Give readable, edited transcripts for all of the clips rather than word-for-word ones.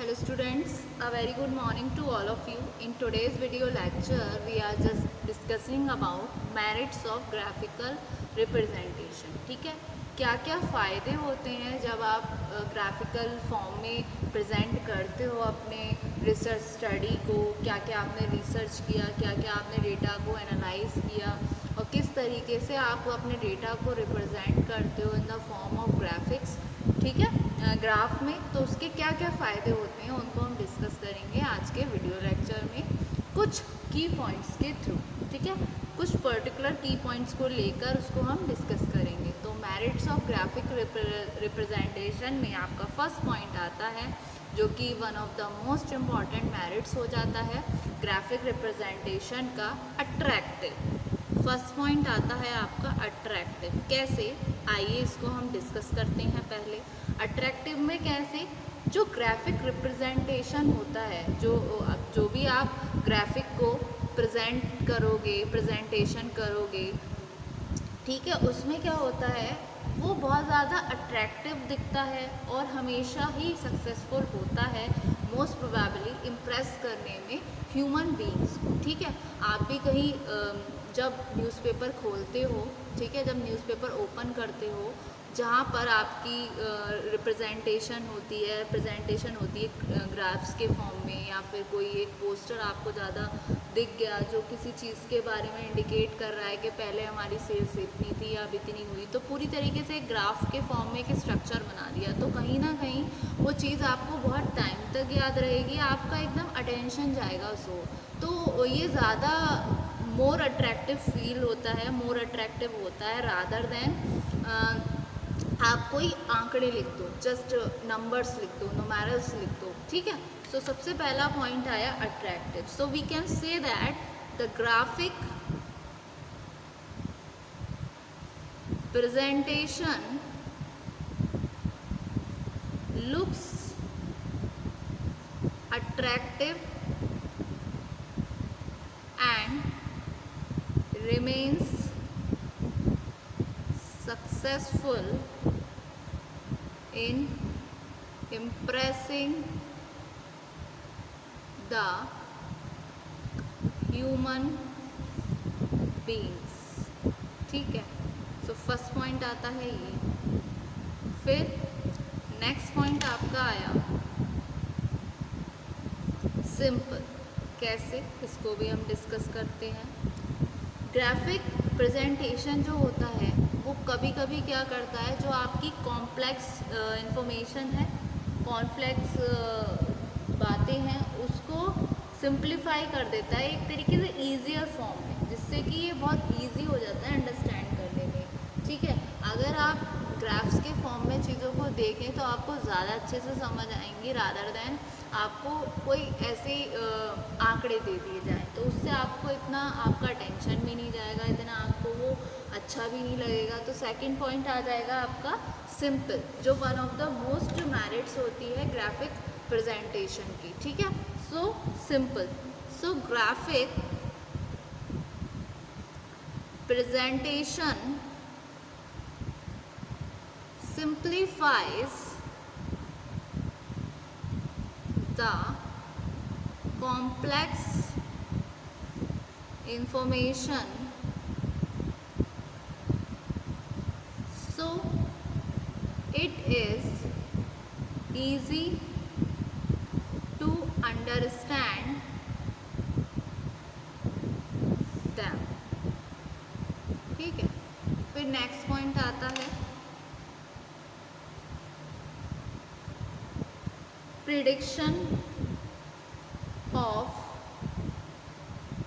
Hello students, a very good morning to all of you. In today's video lecture, we are just discussing about merits of graphical representation. ठीक है, क्या क्या फ़ायदे होते हैं जब आप ग्राफिकल फॉर्म में प्रेजेंट करते हो अपने रिसर्च स्टडी को, क्या क्या आपने रिसर्च किया, क्या क्या आपने डेटा को एनालाइज किया और किस तरीके से आप अपने डेटा को रिप्रेजेंट करते हो in the form of graphics, ठीक है, ग्राफ में। तो उसके क्या क्या फ़ायदे होते हैं उनको हम डिस्कस करेंगे आज के वीडियो लेक्चर में कुछ की पॉइंट्स के थ्रू, ठीक है। कुछ पर्टिकुलर की पॉइंट्स को लेकर उसको हम डिस्कस करेंगे। तो मेरिट्स ऑफ ग्राफिक रिप्रेजेंटेशन में आपका फर्स्ट पॉइंट आता है जो कि one of the most important merits हो जाता है ग्राफिक रिप्रेजेंटेशन का, अट्रैक्टिव। फर्स्ट पॉइंट आता है आपका अट्रैक्टिव। कैसे, आइए इसको हम डिस्कस करते हैं। पहले अट्रैक्टिव में कैसे, जो ग्राफिक रिप्रेजेंटेशन होता है, जो भी आप ग्राफिक को प्रेजेंट करोगे, प्रेजेंटेशन करोगे, ठीक है, उसमें क्या होता है वो बहुत ज़्यादा अट्रैक्टिव दिखता है और हमेशा ही सक्सेसफुल होता है मोस्ट प्रोबेबली इम्प्रेस करने में ह्यूमन बीइंग्स को, ठीक है। आप भी कहीं जब न्यूज़पेपर खोलते हो, ठीक है, जब न्यूज़पेपर ओपन करते हो जहाँ पर आपकी रिप्रेजेंटेशन होती है, प्रेजेंटेशन होती है ग्राफ्स के फॉर्म में, या फिर कोई एक पोस्टर आपको ज़्यादा दिख गया जो किसी चीज़ के बारे में इंडिकेट कर रहा है कि पहले हमारी सेल्स इतनी थी या अब इतनी हुई, तो पूरी तरीके से ग्राफ के फॉर्म में एक स्ट्रक्चर बना दिया, तो कहीं ना कहीं वो चीज़ आपको बहुत टाइम तक याद रहेगी, आपका एकदम अटेंशन जाएगा उसको। तो ये ज़्यादा मोर अट्रैक्टिव फील होता है, मोर अट्रैक्टिव होता है रादर देन आप कोई आंकड़े लिख दो, जस्ट नंबर्स लिख दो, न्यूमेरल्स लिख दो, ठीक है। सो सबसे पहला पॉइंट आया attractive. So we can say that the graphic presentation looks attractive and remains successful in impressing the human beings, ठीक है। सो फर्स्ट पॉइंट आता है ये। फिर नेक्स्ट पॉइंट आपका आया सिंपल। कैसे, इसको भी हम डिस्कस करते हैं। ग्राफिक प्रेजेंटेशन जो होता है वो कभी कभी क्या करता है, जो आपकी कॉम्प्लेक्स इंफॉर्मेशन है, कॉम्प्लेक्स बातें हैं, उसको सिंप्लीफाई कर देता है एक तरीके से ईजियर फॉर्म में, जिससे कि ये बहुत ईजी हो जाता है अंडरस्टैंड करने में, ठीक है। अगर आप ग्राफ्स के फॉर्म में चीज़ों को देखें तो आपको ज़्यादा अच्छे से समझ आएंगी रादर देन आपको कोई ऐसे आंकड़े दे दिए जाएं, तो उससे आपको इतना आपका टेंशन भी नहीं जाएगा, इतना आपको वो अच्छा भी नहीं लगेगा। तो सेकंड पॉइंट आ जाएगा आपका सिंपल, जो one of the most merits होती है ग्राफिक प्रेजेंटेशन की, ठीक है। So simple, so graphic presentation simplifies the complex information so it is easy to understand them, ठीक है। फिर नेक्स्ट पॉइंट आता है prediction of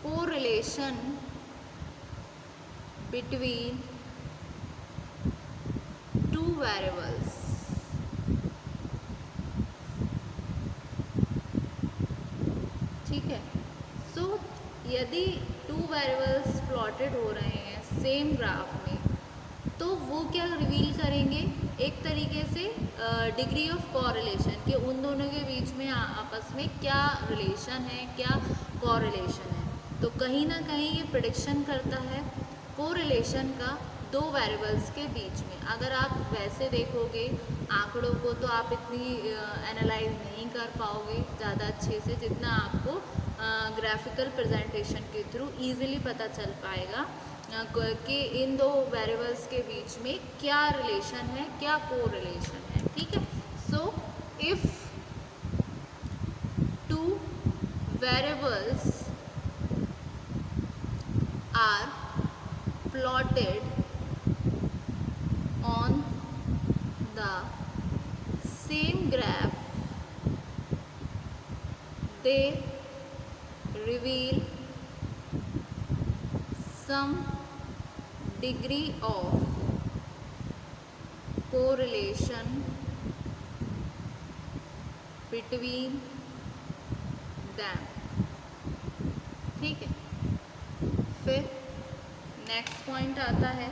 correlation between two variables, ठीक है। सो यदि टू वेरिएबल्स प्लॉटेड हो रहे हैं सेम ग्राफ में, तो वो क्या रिवील करेंगे, एक तरीके से डिग्री ऑफ कोरिलेशन, कि उन दोनों के बीच में आपस में क्या रिलेशन है, क्या कोरिलेशन है। तो कहीं ना कहीं ये प्रेडिक्शन करता है कोरिलेशन का दो वेरिएबल्स के बीच में। अगर आप वैसे देखोगे आंकड़ों को तो आप इतनी एनालाइज नहीं कर पाओगे ज़्यादा अच्छे से जितना आपको ग्राफिकल प्रेजेंटेशन के थ्रू इजीली पता चल पाएगा कि इन दो वेरिएबल्स के बीच में क्या रिलेशन है, क्या को रिलेशन है। ठीक है, so if two variables are plotted on the same graph, they reveal some degree of correlation between them। ठीक है, फिर नेक्स्ट पॉइंट आता है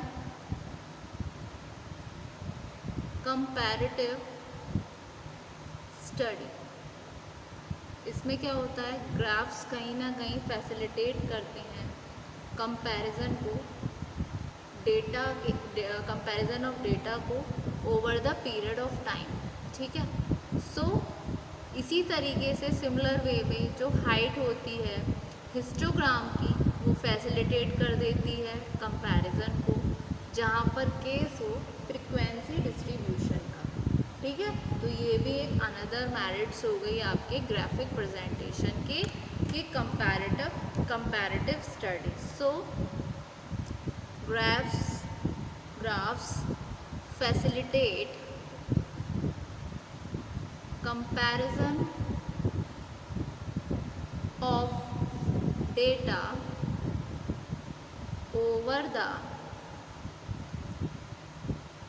कंपैरेटिव स्टडी। इसमें क्या होता है, ग्राफ्स कहीं ना कहीं फैसिलिटेट करते हैं कंपैरिजन को, डेटा के कंपैरिजन ऑफ डेटा को over the period of time. ठीक है, सो इसी तरीके से सिमिलर वे में जो हाइट होती है हिस्टोग्राम की, वो फैसिलिटेट कर देती है कंपैरिजन को, जहाँ पर केस हो फ्रीक्वेंसी डिस्ट्रीब्यूशन का। ठीक है, तो ये भी एक अनदर मेरिट्स हो गई आपके ग्राफिक प्रेजेंटेशन के comparative study. So graphs facilitate comparison of data over the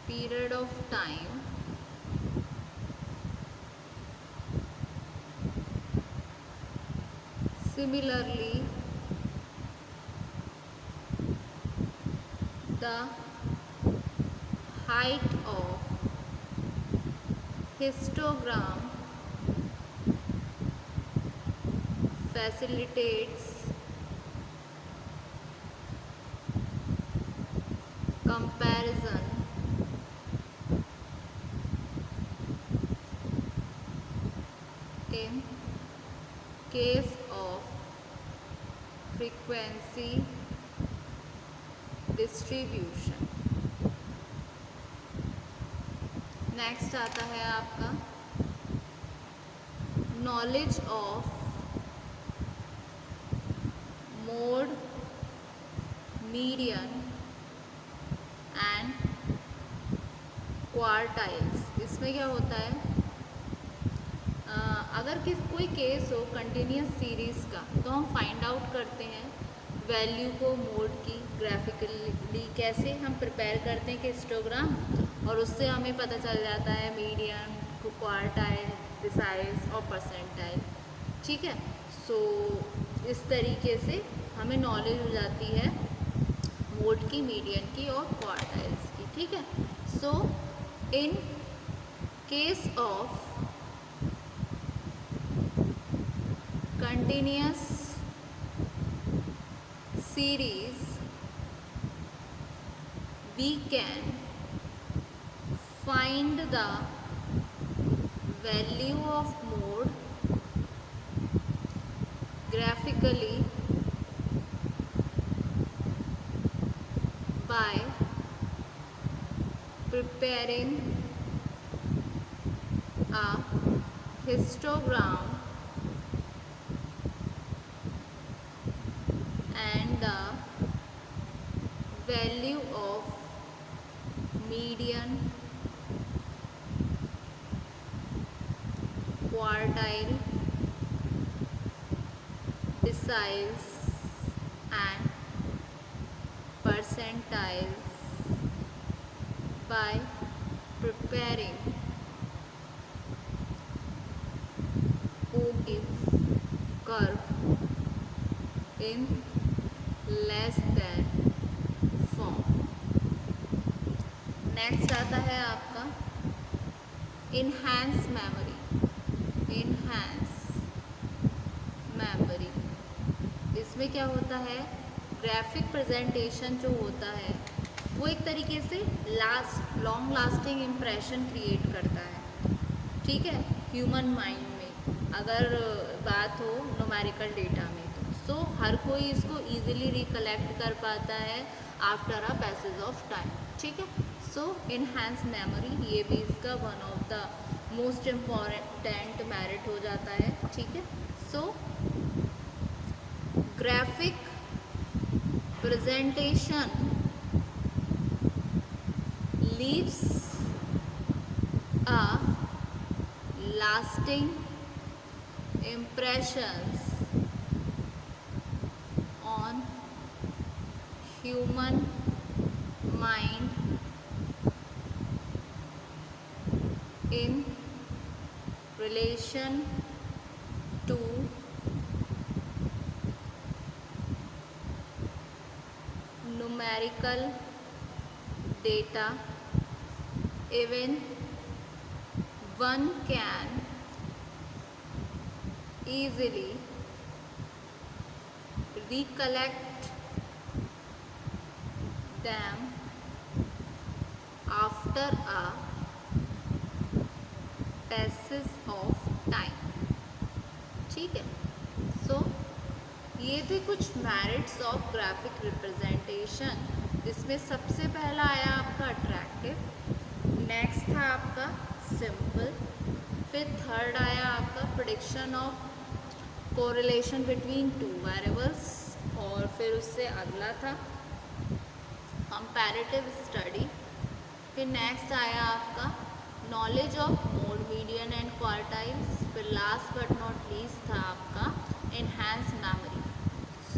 period of time similarly the height of histogram facilitates comparison in case of frequency distribution। Next आता है आपका knowledge of mode, median and quartiles. इसमें क्या होता है, अगर कोई case हो कंटिन्यूस सीरीज़ का, तो हम फाइंड आउट करते हैं वैल्यू को मोड की ग्राफिकली कैसे हम प्रिपेयर करते हैं कि हिस्टोग्राम, और उससे हमें पता चल जाता है मीडियन, क्वार्टाइल, डिसाइज और परसेंटाइल। ठीक है, सो इस तरीके से हमें नॉलेज हो जाती है मोड की, मीडियन की और क्वार्टाइल्स की। ठीक है, so in case of continuous series we can find the value of mode graphically by preparing a histogram and the value of median, quartile, deciles and percentiles by preparing Ogive curve in less than form। Next आता है आपका enhance memory. इसमें क्या होता है, graphic presentation जो होता है वो एक तरीके से लॉन्ग लास्टिंग इम्प्रेशन क्रिएट करता है, ठीक है, ह्यूमन माइंड में अगर बात हो न्यूमेरिकल डेटा में तो। सो हर कोई इसको इजीली रिकलेक्ट कर पाता है after a passage of time, ठीक है। सो इनहेंस मेमोरी, ये भी इसका one of the most important merit हो जाता है, ठीक है। So graphic presentation leaves a lasting impressions on human mind in relation to numerical data. Even one can easily recollect them after a passage of time, ठीक है। सो ये थे कुछ मेरिट्स ऑफ ग्राफिक रिप्रेजेंटेशन, जिसमें सबसे पहला आया आपका अट्रैक्टिव, नेक्स्ट था आपका सिंपल, फिर थर्ड आया आपका prediction of correlation between two variables, और फिर उससे अगला था कंपैरेटिव स्टडी, फिर नेक्स्ट आया आपका knowledge of mode, median and quartiles, फिर लास्ट बट नॉट लीस्ट था आपका enhance memory.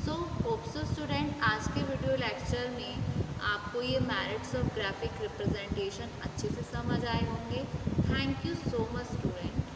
So hope so student आज के वीडियो लेक्चर में आपको ये मेरिट्स ऑफ ग्राफिक रिप्रेजेंटेशन अच्छे से समझ आए होंगे। Thank you so much student.